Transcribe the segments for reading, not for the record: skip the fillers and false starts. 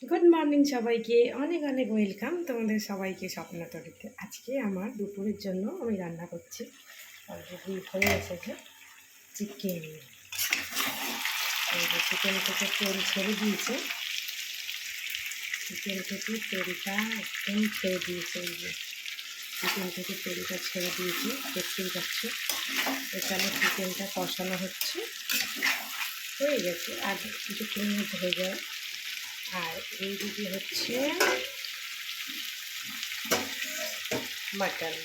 Good morning সবাইকে, অনেক অনেক ওয়েলকাম তোমাদের সবাইকে স্বপ্নতরীতে। আজকে আমার দুপুরের জন্য আমি রান্না করছি। অলরেডি হয়ে এসেছে চিকেন। এই যে চিকেন থেকে তেল ছেড়ে দিয়েছে, চিকেন থেকে তেলটা একদম ছেড়ে দিয়েছে। এই যে চিকেন থেকে তেলটা ছেড়ে দিয়েছে, দেখতেই পাচ্ছ। এখানে চিকেনটা কষানো হচ্ছে, হয়ে গেছে, আর কিছুক্ষণের মধ্যে হয়ে যাবে। আর এইদিকে হচ্ছে মাটন,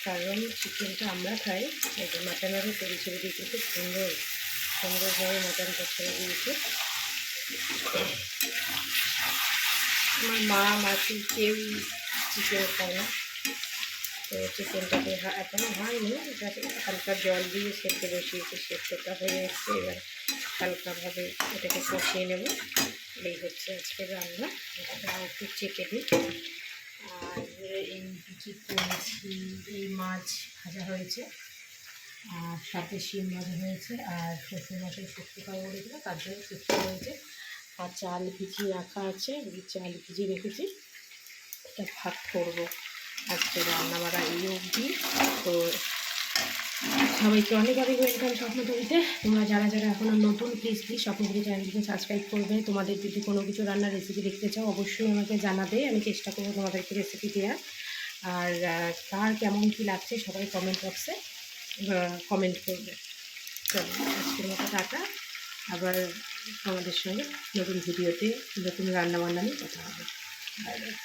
কারণ চিকেনটা আমরা খাই, এই যে মাটনেরও তেল ছেড়ে দিয়েছি, খুব সুন্দরভাবে মাটনটা ছেড়ে দিয়েছি। আমার মা মাসি কেউ চিকেন খায় না, তো চিকেনটাকে এখনও হয়নি, এটাকে হালকা জল দিয়ে সেদ্ধ বসিয়েছি, সেদ্ধটা হয়ে এসছে। এবার হালকাভাবে এটাকে কষিয়ে নেব। এই হচ্ছে আজকে রান্না। এটা একটু চেকে দিই। আর এই কী করেছি, এই মাছ ভাজা হয়েছে, আর সাথে শিম ভাজা হয়েছে, আর শ্বশুরমশাই শুক্তো খাওয়া বলেছিল, তার জন্য শুক্তো হয়েছে। আর চাল ভিজিয়ে রাখা আছে, চাল ভিজিয়ে রেখেছি, এটা ভাত করবো। আজকে রান্না বাড়া এই অবধি। তো সবাইকে অনেক অনেক ওয়েলকাম স্বপ্নতরীতে। তোমরা যারা যারা এখনও নতুন, প্লিজ স্বপ্নতরী চ্যানেলটিকে সাবস্ক্রাইব করবে। তোমাদের যদি কোনো কিছু রান্নার রেসিপি দেখতে চাও অবশ্যই আমাকে জানাবে, আমি চেষ্টা করবো তোমাদেরকে রেসিপি দেওয়ার। আর কার কেমন কী লাগছে সবাই কমেন্ট বক্সে কমেন্ট করবে। চলো আজকের মতো টাটা, আবার আমাদের সঙ্গে নতুন ভিডিওতে নতুন রান্নাবান্না নিয়ে কথা হবে। Bye bye.